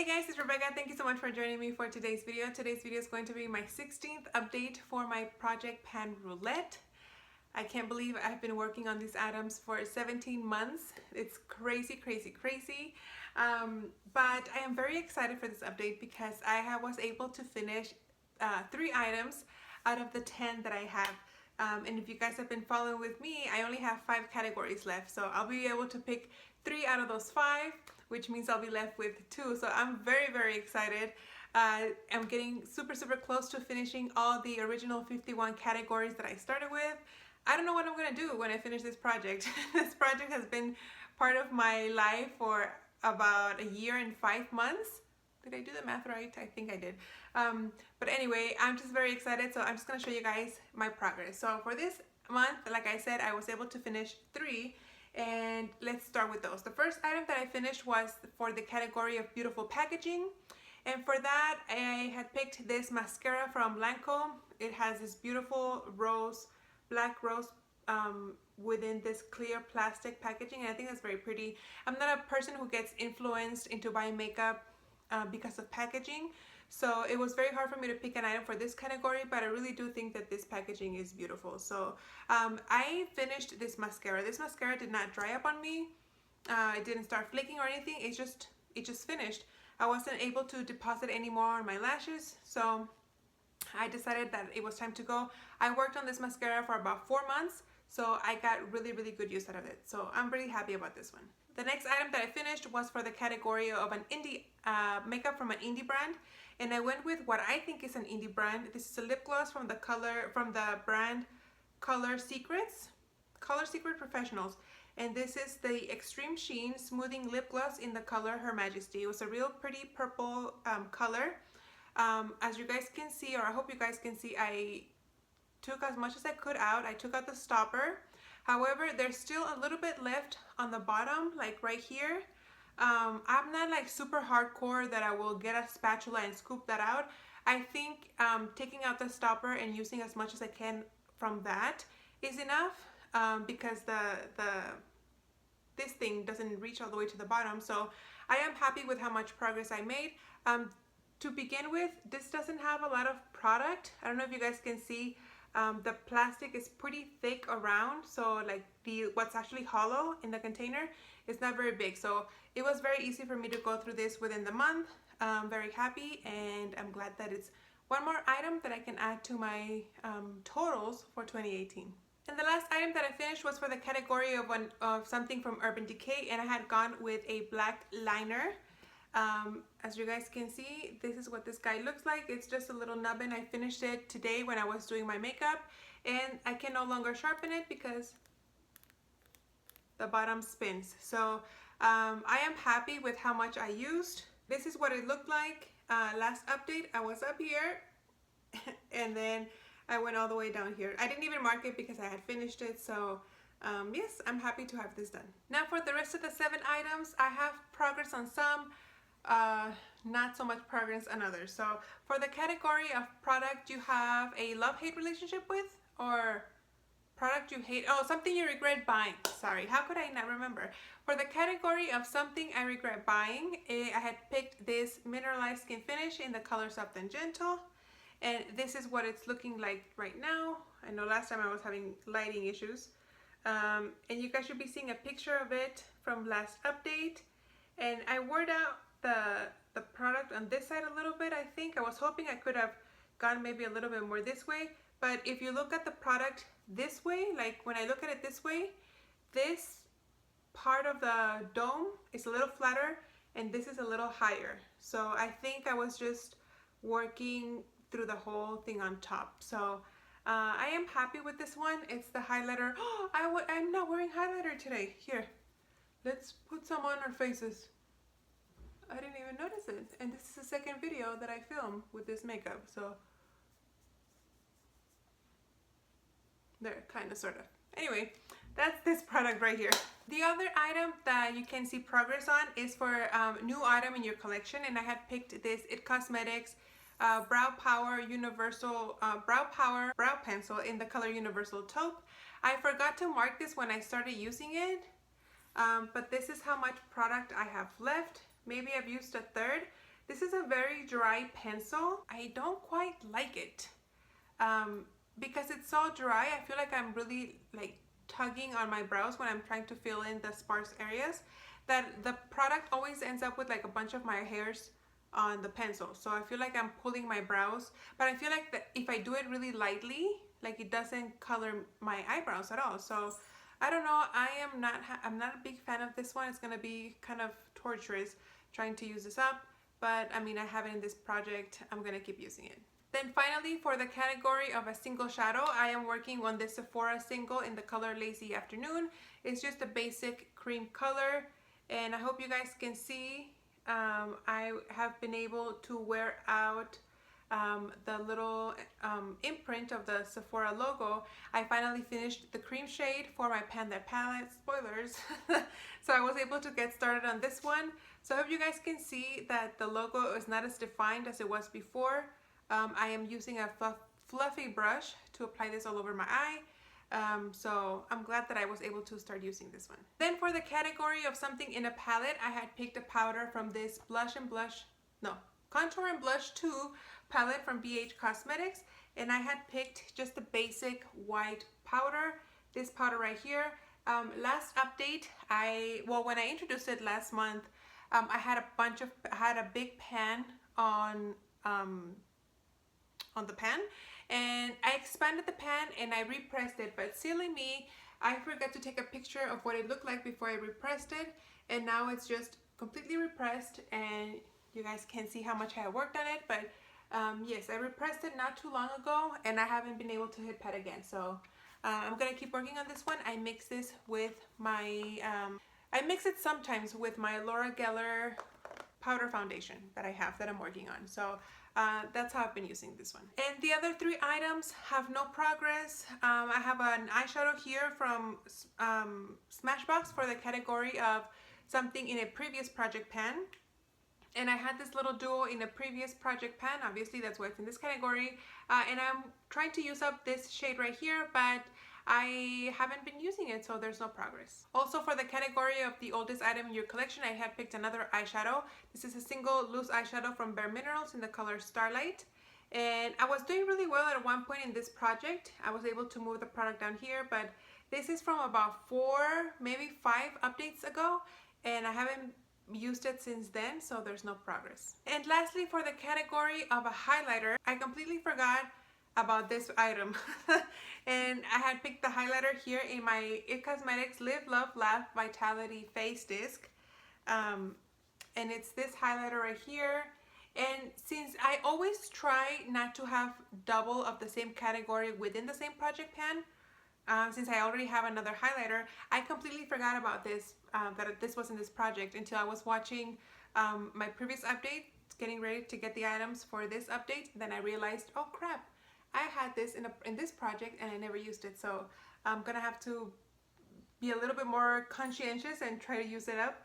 Hey guys, it's Rebecca. Thank you so much for joining me for today's video. Today's video is going to be my 16th update for my project Pan Roulette. I can't believe I've been working on these items for 17 months. It's crazy, crazy, crazy. But I am very excited for this update because I was able to finish 3 items out of the 10 that I have. And if you guys have been following with me, I only have 5 categories left. So I'll be able to pick 3 out of those 5, which means I'll be left with 2. So I'm very, very excited. I'm getting super, super close to finishing all the original 51 categories that I started with. I don't know what I'm gonna do when I finish this project. This project has been part of my life for about a year and 5 months. Did I do the math right? I think I did. But anyway, I'm just very excited. So I'm just gonna show you guys my progress. So for this month, like I said, I was able to finish 3. And let's start with those. The first item that I finished was for the category of beautiful packaging. And for that, I had picked this mascara from Lancome. It has this beautiful black rose within this clear plastic packaging. And I think that's very pretty. I'm not a person who gets influenced into buying makeup because of packaging. So it was very hard for me to pick an item for this category, but I really do think that this packaging is beautiful. So I finished this mascara. This mascara did not dry up on me. It didn't start flaking or anything. It just finished. I wasn't able to deposit any more on my lashes, so I decided that it was time to go. I worked on this mascara for about 4 months, so I got really, really good use out of it. So I'm really happy about this one. The next item that I finished was for the category of an indie makeup from an indie brand, and I went with what I think is an indie brand. This is a lip gloss from the brand Color Secret Professionals, and this is the Extreme Sheen Smoothing Lip Gloss in the color Her Majesty. It was a real pretty purple color. As you guys can see, or I hope you guys can see, I took as much as I could out. I took out the stopper. However, there's still a little bit left on the bottom, like right here. I'm not like super hardcore that I will get a spatula and scoop that out. I think taking out the stopper and using as much as I can from that is enough because this thing doesn't reach all the way to the bottom. So I am happy with how much progress I made. To begin with, this doesn't have a lot of product. I don't know if you guys can see. The plastic is pretty thick around, so like what's actually hollow in the container is not very big. So it was very easy for me to go through this within the month. I'm very happy, and I'm glad that it's one more item that I can add to my totals for 2018. And the last item that I finished was for the category of something from Urban Decay, and I had gone with a black liner. As you guys can see, this is what this guy looks like. It's just a little nubbin. I finished it today when I was doing my makeup, and I can no longer sharpen it because the bottom spins. So I am happy with how much I used. This is what it looked like last update. I was up here and then I went all the way down here. I didn't even mark it because I had finished it. So yes, I'm happy to have this done. Now for the rest of the 7 items, I have progress on some, not so much progress on others. So for the category of product you have a love-hate relationship with, or product you hate, oh, something you regret buying. Sorry, how could I not remember? For the category of something I regret buying, I had picked this mineralized skin finish in the color Soft and Gentle, and this is what it's looking like right now. I know last time I was having lighting issues, and you guys should be seeing a picture of it from last update. And I wore out the product on this side a little bit. I think I was hoping I could have gone maybe a little bit more this way, but if you look at the product this way, like when I look at it this way, this part of the dome is a little flatter and this is a little higher. So I think I was just working through the whole thing on top. So I am happy with this one. It's the highlighter. Oh, I'm not wearing highlighter today. Here, let's put some on our faces. I didn't even notice it. And this is the second video that I film with this makeup. So there, kind of, sort of. Anyway, that's this product right here. The other item that you can see progress on is for a new item in your collection, and I had picked this It Cosmetics Brow Power Brow Pencil in the color Universal Taupe. I forgot to mark this when I started using it, but this is how much product I have left. Maybe I've used a third. This is a very dry pencil. I don't quite like it because it's so dry. I feel like I'm really like tugging on my brows when I'm trying to fill in the sparse areas, that the product always ends up with like a bunch of my hairs on the pencil. So I feel like I'm pulling my brows, but I feel like that if I do it really lightly, like it doesn't color my eyebrows at all. So I don't know, I'm not a big fan of this one. It's gonna be kind of torturous trying to use this up, but I mean, I have it in this project. I'm gonna keep using it. Then finally, for the category of a single shadow, I am working on this Sephora single in the color Lazy Afternoon. It's just a basic cream color, and I hope you guys can see. I have been able to wear out the little imprint of the Sephora logo. I finally finished the cream shade for my Pan That palette. Spoilers. So I was able to get started on this one. So I hope you guys can see that the logo is not as defined as it was before. I am using a fluffy brush to apply this all over my eye. So I'm glad that I was able to start using this one. Then for the category of something in a palette, I had picked a powder from this Contour and Blush 2 palette from BH Cosmetics, and I had picked just the basic white powder, this powder right here. Last update, when I introduced it last month, I had a big pan on the pan, and I expanded the pan and I repressed it, but silly me, I forgot to take a picture of what it looked like before I repressed it, and now it's just completely repressed, and you guys can see how much I worked on it. But yes, I repressed it not too long ago, and I haven't been able to hit pat again. So I'm gonna keep working on this one. I mix this with my I mix it sometimes with my Laura Geller powder foundation that I'm working on. So that's how I've been using this one. And the other 3 items have no progress. I have an eyeshadow here from Smashbox for the category of something in a previous project pan. And I had this little duo in a previous project pan. Obviously, that's why it's in this category. And I'm trying to use up this shade right here, but I haven't been using it, so there's no progress. Also, for the category of the oldest item in your collection, I had picked another eyeshadow. This is a single loose eyeshadow from Bare Minerals in the color Starlight. And I was doing really well at one point in this project. I was able to move the product down here, but this is from about 4, maybe 5 updates ago, and I haven't used it since then, so there's no progress. And lastly, for the category of a highlighter, I completely forgot about this item. And I had picked the highlighter here in my IT Cosmetics Live, Love, Laugh Vitality Face Disc. And it's this highlighter right here. And since I always try not to have double of the same category within the same project pan, since I already have another highlighter, I completely forgot about this, that this was in this project until I was watching my previous update, getting ready to get the items for this update. Then I realized, oh crap, I had this in this project and I never used it. So I'm gonna have to be a little bit more conscientious and try to use it up.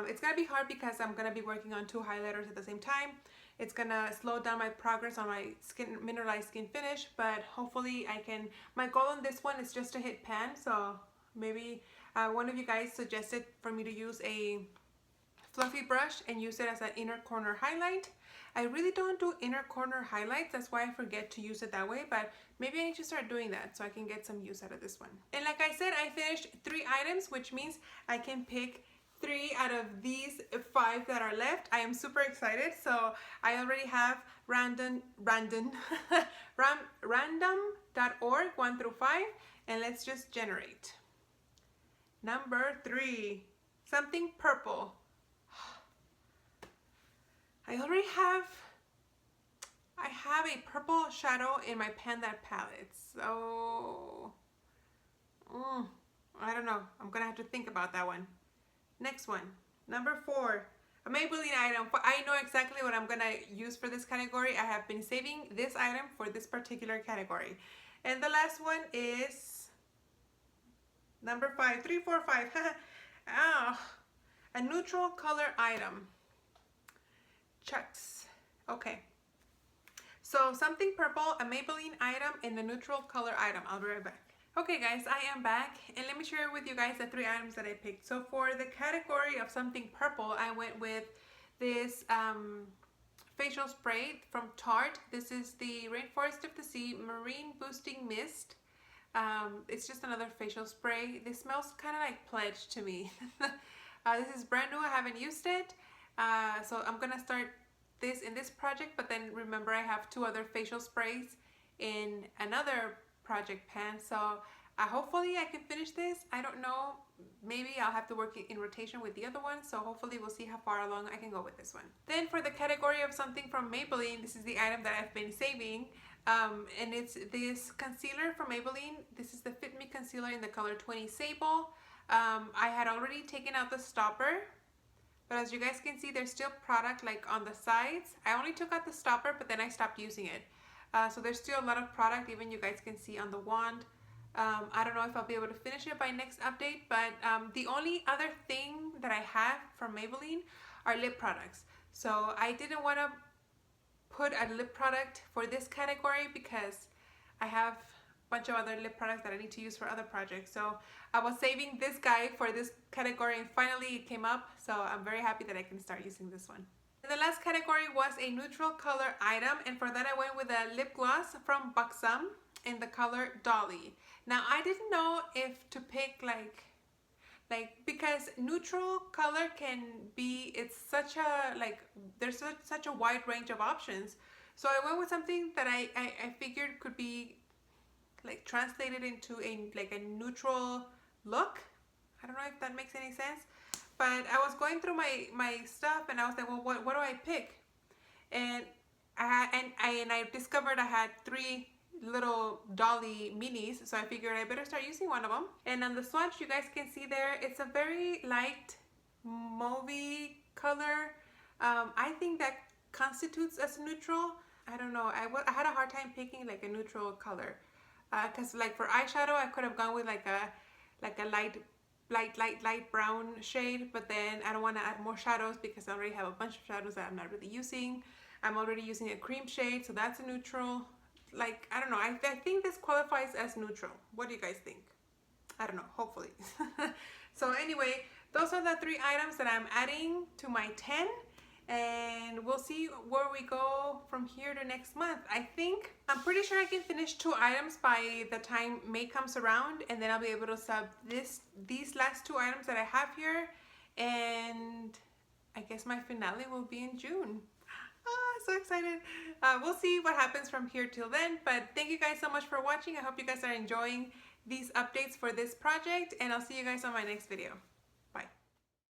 It's gonna be hard because I'm gonna be working on 2 highlighters at the same time. It's gonna slow down my progress on my mineralized skin finish, but hopefully I can. My goal on this one is just to hit pan, so maybe one of you guys suggested for me to use a fluffy brush and use it as an inner corner highlight. I really don't do inner corner highlights, that's why I forget to use it that way, but maybe I need to start doing that so I can get some use out of this one. And like I said, I finished 3 items, which means I can pick 3 out of these 5 that are left. I am super excited. So I already have random.org 1 through 5, and let's just generate. Number 3, something purple. I have a purple shadow in my Pan That palette, so I don't know. I'm gonna have to think about that one. Next one, number 4, a Maybelline item. I know exactly what I'm gonna use for this category. I have been saving this item for this particular category. And the last one is number 5, 3, 4, 5. A neutral color item. Chucks. Okay. So something purple, a Maybelline item, and a neutral color item. I'll be right back. Okay guys, I am back, and let me share with you guys the 3 items that I picked. So for the category of something purple, I went with this facial spray from Tarte. This is the Rainforest of the Sea Marine Boosting Mist. It's just another facial spray. This smells kind of like Pledge to me. This is brand new. I haven't used it. So I'm gonna start this in this project, but then remember I have 2 other facial sprays in another project pan. So hopefully I can finish this. I don't know. Maybe I'll have to work in rotation with the other one. So hopefully we'll see how far along I can go with this one. Then for the category of something from Maybelline, this is the item that I've been saving. And it's this concealer from Maybelline. This is the Fit Me Concealer in the color 20 Sable. I had already taken out the stopper, but as you guys can see, there's still product like on the sides. I only took out the stopper, but then I stopped using it. So there's still a lot of product, even you guys can see on the wand. I don't know if I'll be able to finish it by next update, but the only other thing that I have from Maybelline are lip products. So I didn't want to put a lip product for this category because I have a bunch of other lip products that I need to use for other projects. So I was saving this guy for this category, and finally it came up. So I'm very happy that I can start using this one. And the last category was a neutral color item, and for that I went with a lip gloss from Buxom in the color Dolly. Now I didn't know if to pick like because neutral color can be, it's such a there's such a wide range of options. So I went with something that I figured could be like translated into a neutral look. I don't know if that makes any sense, but I was going through my stuff and I was like, well, what do I pick? And I discovered I had 3 little Dolly minis, so I figured I better start using one of them. And on the swatch, you guys can see there, it's a very light mauvey color. I think that constitutes as neutral. I don't know, I had a hard time picking like a neutral color, because like for eyeshadow I could have gone with like a light brown shade, but then I don't want to add more shadows because I already have a bunch of shadows that I'm not really using. I'm already using a cream shade, so that's a neutral. Like, I don't know, I think this qualifies as neutral. What do you guys think? I don't know, hopefully. So anyway, those are the 3 items that I'm adding to my 10, and we'll see where we go from here to next month. I'm pretty sure I can finish 2 items by the time May comes around, and then I'll be able to sub these last 2 items that I have here, and I guess my finale will be in June. So excited. We'll see what happens from here till then, but thank you guys so much for watching. I hope you guys are enjoying these updates for this project, and I'll see you guys on my next video.